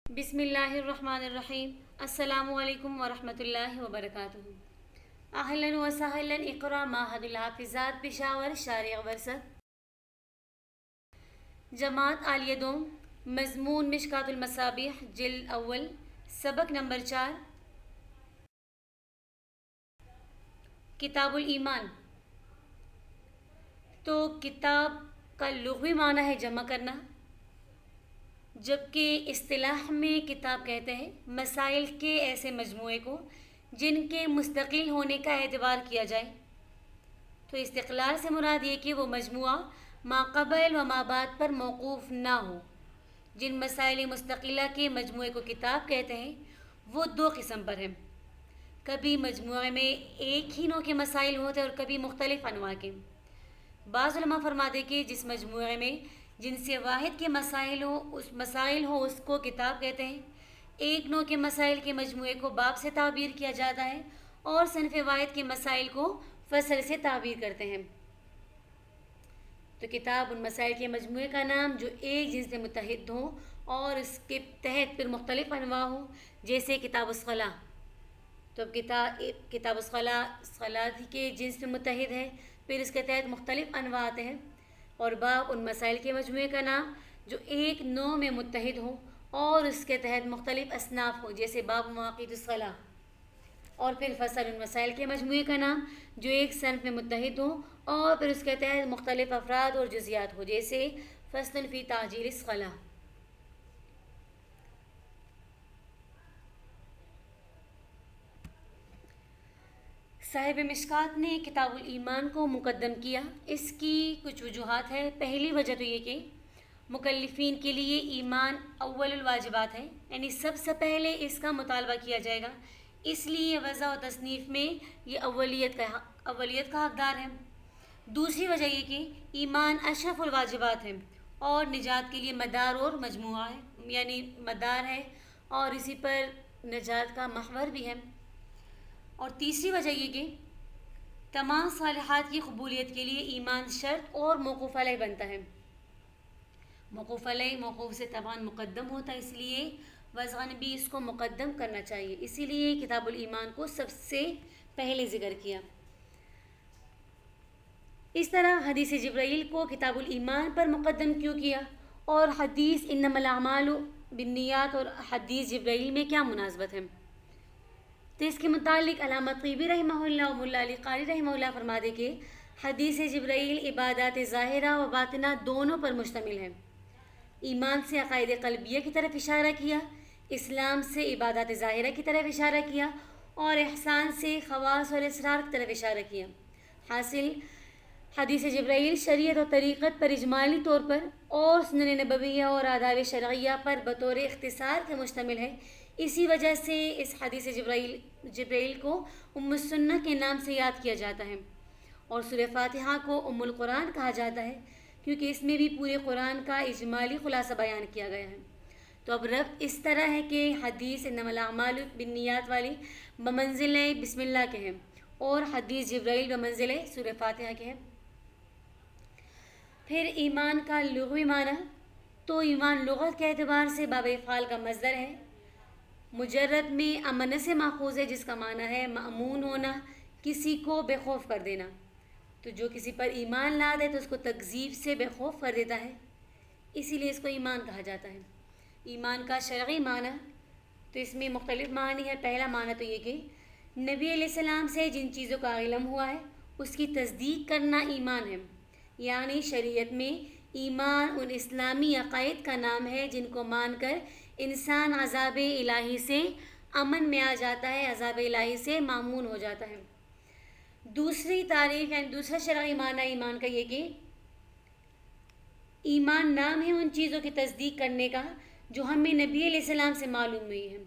بسم اللہ الرحمن الرحیم۔ السلام علیکم ورحمۃ اللہ وبرکاتہ۔ اہلا و سہلا اقرا معہد الحافظات پشاور شارع ورثت جماعت عالیہ دوم، مضمون مشکات المصابیح جلد اول، سبق نمبر 4، کتاب الایمان۔ تو کتاب کا لغوی معنی ہے جمع کرنا، جبکہ اصطلاح میں کتاب کہتے ہیں مسائل کے ایسے مجموعے کو جن کے مستقل ہونے کا اعتبار کیا جائے۔ تو استقلال سے مراد یہ کہ وہ مجموعہ ما قبل و ما بعد پر موقوف نہ ہو۔ جن مسائل مستقلہ کے مجموعے کو کتاب کہتے ہیں وہ دو قسم پر ہیں، کبھی مجموعے میں ایک ہی نوع کے مسائل ہوتے ہیں اور کبھی مختلف انواع کے۔ بعض علماء فرماتے کہ جس مجموعے میں جن سے واحد کے مسائل ہو اس کو کتاب کہتے ہیں۔ ایک نوع کے مسائل کے مجموعے کو باب سے تعبیر کیا جاتا ہے اور صنف واحد کے مسائل کو فصل سے تعبیر کرتے ہیں۔ تو کتاب ان مسائل کے مجموعے کا نام جو ایک جنس سے متحد ہوں اور اس کے تحت پھر مختلف انواع ہوں، جیسے کتاب الصلاۃ۔ تو کتاب الصلاۃ کے جنس سے متحد ہے، پھر اس کے تحت مختلف انواع آتے ہیں۔ اور باب ان مسائل کے مجموعے کا نام جو ایک نوع میں متحد ہوں اور اس کے تحت مختلف اصناف ہوں، جیسے باب مواقیت الصلاۃ۔ اور پھر فصل ان مسائل کے مجموعے کا نام جو ایک صنف میں متحد ہوں اور پھر اس کے تحت مختلف افراد اور جزیات ہوں، جیسے فصل فی تعجیل الصلاۃ۔ صاحب مشکات نے کتاب الایمان کو مقدم کیا۔ اس کی کچھ وجوہات ہے۔ پہلی وجہ تو یہ کہ مکلفین کے لیے ایمان اول الواجبات ہے، یعنی سب سے پہلے اس کا مطالبہ کیا جائے گا، اس لیے وضع و تصنیف میں یہ اولیت کا حقدار ہے۔ دوسری وجہ یہ کہ ایمان اشرف الواجبات ہے اور نجات کے لیے مدار اور مجموعہ ہے، یعنی مدار ہے اور اسی پر نجات کا محور بھی ہے۔ اور تیسری وجہ یہ کہ تمام صالحات کی قبولیت کے لیے ایمان شرط اور موقوف علیہ بنتا ہے۔ موقوف علیہ موقوف سے طبعاً مقدم ہوتا ہے، اس لیے وضع نے بھی اس کو مقدم کرنا چاہیے، اسی لیے کتاب الایمان کو سب سے پہلے ذکر کیا۔ اس طرح حدیث جبرائیل کو کتاب الایمان پر مقدم کیوں کیا، اور حدیث انما الاعمال بالنیات اور حدیث جبرائیل میں کیا مناسبت ہے؟ تو اس کے متعلق علامہ طیبی رحمہ اللہ و مولا علی قاری رحمہ اللہ فرماتے کہ حدیث جبرائیل عبادات ظاہرہ و باطنہ دونوں پر مشتمل ہے۔ ایمان سے عقائد قلبیہ کی طرف اشارہ کیا، اسلام سے عبادات ظاہرہ کی طرف اشارہ کیا، اور احسان سے خواص اور اسرار کی طرف اشارہ کیا۔ حاصل حدیث جبرائیل شریعت و طریقت پر اجمالی طور پر اور سنن نبویہ اور آداب شرعیہ پر بطور اختصار کے مشتمل ہے۔ اسی وجہ سے اس حدیث جبرائیل کو ام السنہ کے نام سے یاد کیا جاتا ہے، اور سورہ فاتحہ کو ام القرآن کہا جاتا ہے، کیونکہ اس میں بھی پورے قرآن کا اجمالی خلاصہ بیان کیا گیا ہے۔ تو اب ربط اس طرح ہے کہ حدیث انما الاعمال بالنیات والی بمنزل بسم اللہ کے ہیں اور حدیث جبرائیل بمنزل سورہ فاتحہ کے ہیں۔ پھر ایمان کا لغوی معنی، تو ایمان لغت کے اعتبار سے باب افعال کا مصدر ہے، مجرد میں امن سے ماخوذ ہے، جس کا معنی ہے مأمون ہونا، کسی کو بے خوف کر دینا۔ تو جو کسی پر ایمان لا دے تو اس کو تکذیب سے بے خوف کر دیتا ہے، اسی لیے اس کو ایمان کہا جاتا ہے۔ ایمان کا شرعی معنی، تو اس میں مختلف معنی ہے۔ پہلا معنی تو یہ کہ نبی علیہ السلام سے جن چیزوں کا علم ہوا ہے اس کی تصدیق کرنا ایمان ہے، یعنی شریعت میں ایمان ان اسلامی عقائد کا نام ہے جن کو مان کر انسان عذاب الہی سے امن میں آ جاتا ہے، عذاب الہی سے مامون ہو جاتا ہے۔ دوسری تعریف یعنی دوسرا شرعی معنی ایمان کا یہ کہ ایمان نام ہے ان چیزوں کی تصدیق کرنے کا جو ہمیں نبی علیہ السلام سے معلوم ہوئی ہیں۔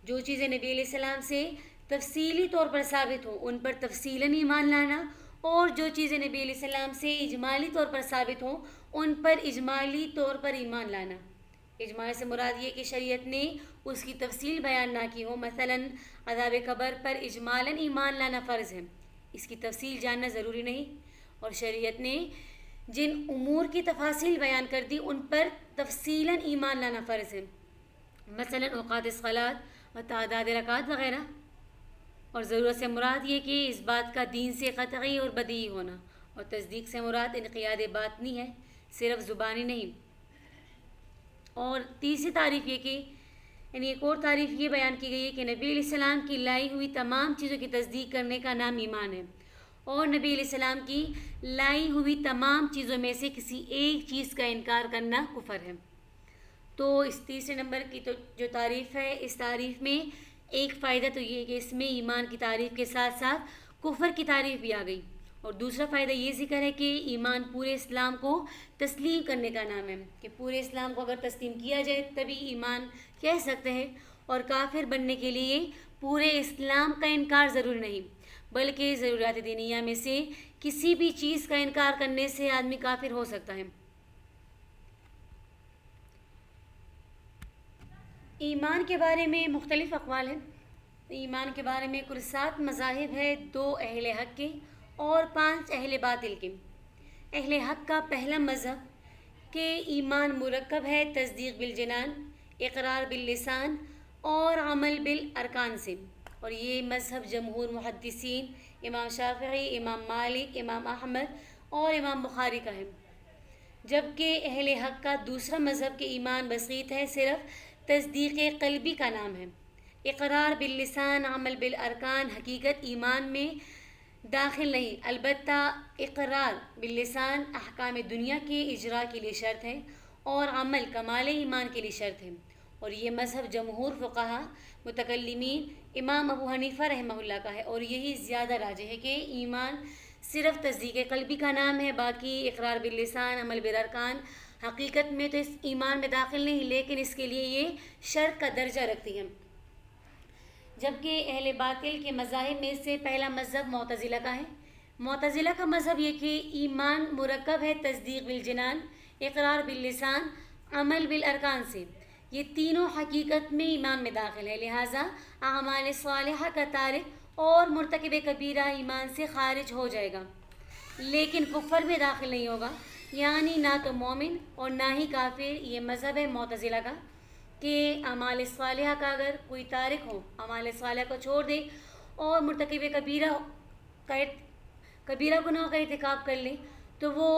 جو چیزیں نبی علیہ السلام سے تفصیلی طور پر ثابت ہوں ان پر تفصیلاً ایمان لانا، اور جو چیزیں نبی علیہ السلام سے اجمالی طور پر ثابت ہوں ان پر اجمالی طور پر ایمان لانا۔ اجماع سے مراد یہ کہ شریعت نے اس کی تفصیل بیان نہ کی ہو، مثلاً عذاب قبر پر اجمالاً ایمان لانا فرض ہے، اس کی تفصیل جاننا ضروری نہیں، اور شریعت نے جن امور کی تفاصیل بیان کر دی ان پر تفصیلاً ایمان لانا فرض ہے۔ مثلا اوقات صلات و تعداد رکعات وغیرہ۔ اور ضرورت سے مراد یہ کہ اس بات کا دین سے قطعی اور بدیہی ہونا، اور تصدیق سے مراد انقیاد باطنی ہے، صرف زبانی نہیں۔ اور تیسری تعریف یہ کہ ایک اور تعریف یہ بیان کی گئی ہے کہ نبی علیہ السلام کی لائی ہوئی تمام چیزوں کی تصدیق کرنے کا نام ایمان ہے، اور نبی علیہ السلام کی لائی ہوئی تمام چیزوں میں سے کسی ایک چیز کا انکار کرنا کفر ہے۔ تو اس تیسرے نمبر کی جو تعریف ہے، اس تعریف میں ایک فائدہ تو یہ ہے کہ اس میں ایمان کی تعریف کے ساتھ ساتھ کفر کی تعریف بھی آ گئی، اور دوسرا فائدہ یہ ذکر ہے کہ ایمان پورے اسلام کو تسلیم کرنے کا نام ہے، کہ پورے اسلام کو اگر تسلیم کیا جائے تبھی ایمان کہہ سکتے ہیں، اور کافر بننے کے لیے پورے اسلام کا انکار ضروری نہیں، بلکہ ضروریات دینیہ میں سے کسی بھی چیز کا انکار کرنے سے آدمی کافر ہو سکتا ہے۔ ایمان کے بارے میں مختلف اقوال ہیں۔ ایمان کے بارے میں کل 7 مذاہب ہے، 2 اہل حق کے اور 5 اہل باطل کے۔ اہل حق کا پہلا مذہب کہ ایمان مرکب ہے تصدیق بالجنان، اقرار باللسان اور عمل بالارکان سے، اور یہ مذہب جمہور محدثین امام شافعی، امام مالک، امام احمد اور امام بخاری کا ہے۔ جبکہ اہل حق کا دوسرا مذہب کہ ایمان بسیط ہے، صرف تصدیق قلبی کا نام ہے، اقرار باللسان، عمل بالارکان حقیقت ایمان میں داخل نہیں، البتہ اقرار باللسان احکام دنیا کے اجراء کے لیے شرط ہے، اور عمل کمال ایمان کے لیے شرط ہے۔ اور یہ مذہب جمہور فقہا متکلمین امام ابو حنیفہ رحمہ اللہ کا ہے، اور یہی زیادہ راجح ہے کہ ایمان صرف تصدیق قلبی کا نام ہے، باقی اقرار باللسان، عمل بالارکان حقیقت میں تو اس ایمان میں داخل نہیں، لیکن اس کے لیے یہ شرط کا درجہ رکھتی ہیں۔ جبکہ اہل باطل کے مذاہب میں سے پہلا مذہب معتزلہ کا ہے۔ معتزلہ کا مذہب یہ کہ ایمان مرکب ہے تصدیق بالجنان، اقرار باللسان، عمل بالارکان سے، یہ تینوں حقیقت میں ایمان میں داخل ہے، لہٰذا اعمال صالحہ کا تارک اور مرتکب کبیرہ ایمان سے خارج ہو جائے گا، لیکن کفر میں داخل نہیں ہوگا، یعنی نہ تو مومن اور نہ ہی کافر۔ یہ مذہب ہے معتزلہ کا کہ اعمال صالحہ کا اگر کوئی تارک ہو، اعمال صالحہ کو چھوڑ دے اور مرتکب کبیرہ گناہ کا ارتکاب کر لے تو وہ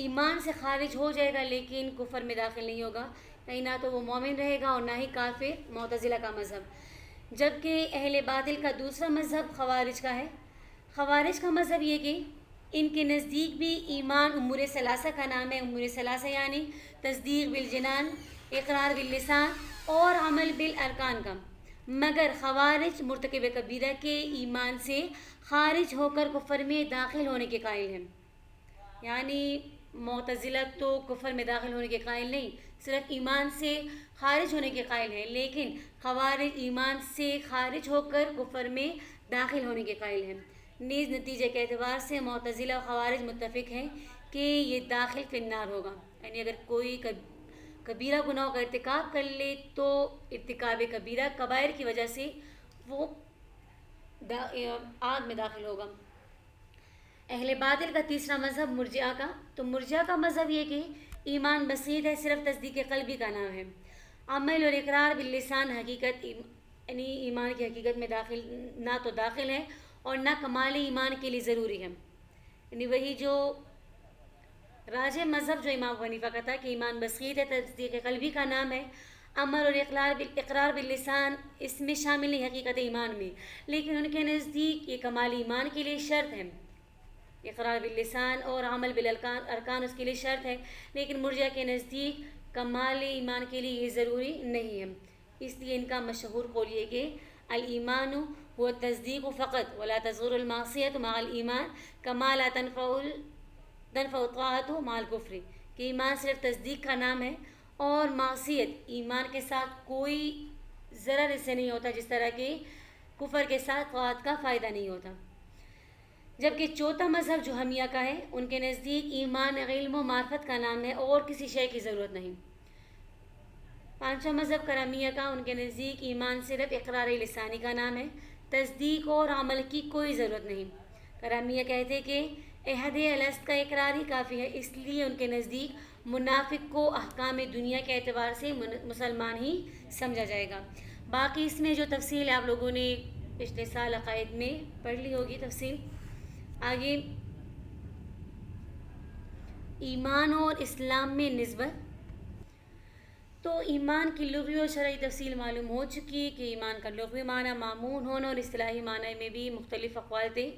ایمان سے خارج ہو جائے گا، لیکن کفر میں داخل نہیں ہوگا، نہ تو وہ مومن رہے گا اور نہ ہی کافر، معتزلہ کا مذہب۔ جبکہ اہل باطل کا دوسرا مذہب خوارج کا ہے۔ خوارج کا مذہب یہ کہ ان کے نزدیک بھی ایمان امور ثلاثہ کا نام ہے، امور ثلاثہ یعنی تصدیق بالجنان، اقرار باللسان اور عمل بالارکان کا، مگر خوارج مرتکب کبیرہ کے ایمان سے خارج ہو کر کفر میں داخل ہونے کے قائل ہیں۔ یعنی معتزلہ تو کفر میں داخل ہونے کے قائل نہیں، صرف ایمان سے خارج ہونے کے قائل ہیں، لیکن خوارج ایمان سے خارج ہو کر کفر میں داخل ہونے کے قائل ہیں۔ نیز نتیجے کے اعتبار سے معتزلہ و خوارج متفق ہیں کہ یہ داخل فی النار ہوگا، یعنی اگر کوئی کبیرہ گناہ کا ارتکاب کر لے تو ارتکاب کبیرہ کبائر کی وجہ سے وہ آگ میں داخل ہوگا۔ اہل باطل کا تیسرا مذہب مرجئہ کا، تو مرجئہ کا مذہب یہ کہ ایمان بسیط ہے، صرف تصدیق قلبی کا نام ہے، عمل اور اقرار باللسان حقیقت یعنی ایمان کی حقیقت میں داخل نہ تو داخل ہے اور نہ کمال ایمان کے لیے ضروری ہے۔ یعنی وہی جو راجح مذہب جو امام ابو حنیفہ کا تھا کہ ایمان بسیط ہے، تصدیق قلبی کا نام ہے، عمل اور اقرار باللسان اس میں شامل نہیں حقیقت ایمان میں، لیکن ان کے نزدیک یہ کمال ایمان کے لیے شرط ہے، اقرار باللسان اور عمل بالارکان اس کے لیے شرط ہے، لیکن مرجئہ کے نزدیک کمال ایمان کے لیے یہ ضروری نہیں ہے۔ اس لیے ان کا مشہور قول یہ کہ الایمان هو التصدیق فقط ولا تزور المعصیۃ مع الایمان کما لا تنفع الطاعۃ مع الکفر، کہ ایمان صرف تصدیق کا نام ہے اور معصیت ایمان کے ساتھ کوئی ضرر اس سے نہیں ہوتا، جس طرح کہ کفر کے ساتھ طاعت کا فائدہ نہیں ہوتا۔ جبکہ چوتھا مذہب جو جہمیہ کا ہے، ان کے نزدیک ایمان علم و معرفت کا نام ہے اور کسی شے کی ضرورت نہیں۔ پانچواں مذہب کرمیہ کا، ان کے نزدیک ایمان صرف اقرار لسانی کا نام ہے، تصدیق اور عمل کی کوئی ضرورت نہیں۔ کرمیہ کہتے کہ احد الست کا اقرار ہی کافی ہے، اس لیے ان کے نزدیک منافق کو احکام دنیا کے اعتبار سے مسلمان ہی سمجھا جائے گا۔ باقی اس میں جو تفصیل آپ لوگوں نے پچھلے سال عقائد میں پڑھ لی ہوگی تفصیل۔ آگے ایمان اور اسلام میں نسبت۔ تو ایمان کی لغوی اور شرعی تفصیل معلوم ہو چکی کہ ایمان کا لغوی معنی مامون ہونا اور اصطلاحی معنی میں بھی مختلف اقوال تھے۔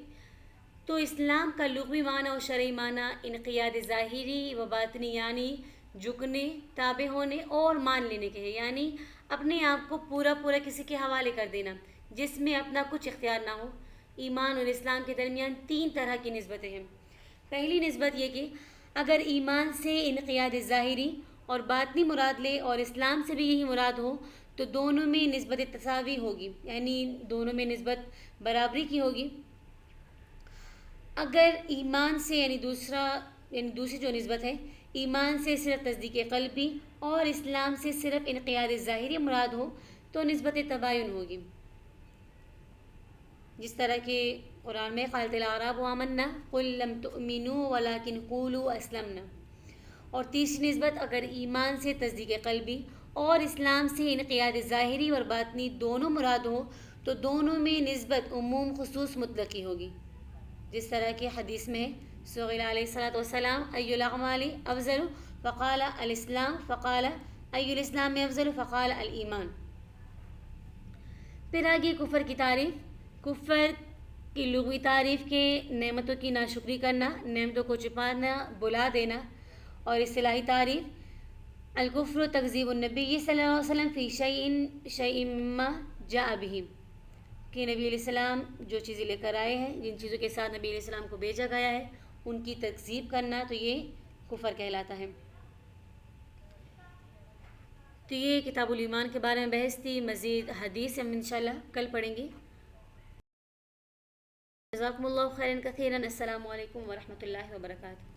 تو اسلام کا لغوی معنی اور شرعی معنی انقیاد ظاہری و باطنی، یعنی جھکنے، تابع ہونے اور مان لینے کے ہے، یعنی اپنے آپ کو پورا کسی کے حوالے کر دینا جس میں اپنا کچھ اختیار نہ ہو۔ ایمان اور اسلام کے درمیان 3 طرح کی نسبتیں ہیں۔ پہلی نسبت یہ کہ اگر ایمان سے انقیاد ظاہری اور باطنی مراد لے اور اسلام سے بھی یہی مراد ہو تو دونوں میں نسبت تساوی ہوگی، یعنی دونوں میں نسبت برابری کی ہوگی۔ اگر ایمان سے یعنی دوسری جو نسبت ہے، ایمان سے صرف تصدیق قلبی اور اسلام سے صرف انقیاد ظاہری مراد ہو تو نسبت تباین ہوگی، جس طرح کہ قرآن میں قالت الاعراب آمنا قل لم تؤمنوا ولکن قولوا اسلمنا۔ اور تیسری نسبت اگر ایمان سے تصدیق قلبی اور اسلام سے انقیاد ظاہری اور باطنی دونوں مراد ہو تو دونوں میں نسبت عموم خصوص مطلقی ہوگی، جس طرح کہ حدیث میں سئل علیہ الصلوۃ والسلام ای الاعمال افضل فقال الاسلام فقال ای الاسلام افضل فقال الایمان۔ پھر آگے کفر کی تعریف۔ کفر کی لغوی تعریف کے نعمتوں کی ناشکری کرنا، نعمتوں کو چھپانا، بلا دینا۔ اور اصطلاحی تعریف الکفر تکذیب النبی صلی اللہ علیہ وسلم فی شیء مما جاء بہ، کہ نبی علیہ السلام جو چیزیں لے کر آئے ہیں، جن چیزوں کے ساتھ نبی علیہ السلام کو بھیجا گیا ہے ان کی تکذیب کرنا، تو یہ کفر کہلاتا ہے۔ تو یہ کتاب الایمان کے بارے میں بحث تھی۔ مزید حدیث ہم انشاءاللہ کل پڑھیں گے۔ جزاکم اللہ خیرا کثیرا۔ السلام علیکم ورحمۃ اللہ وبرکاتہ۔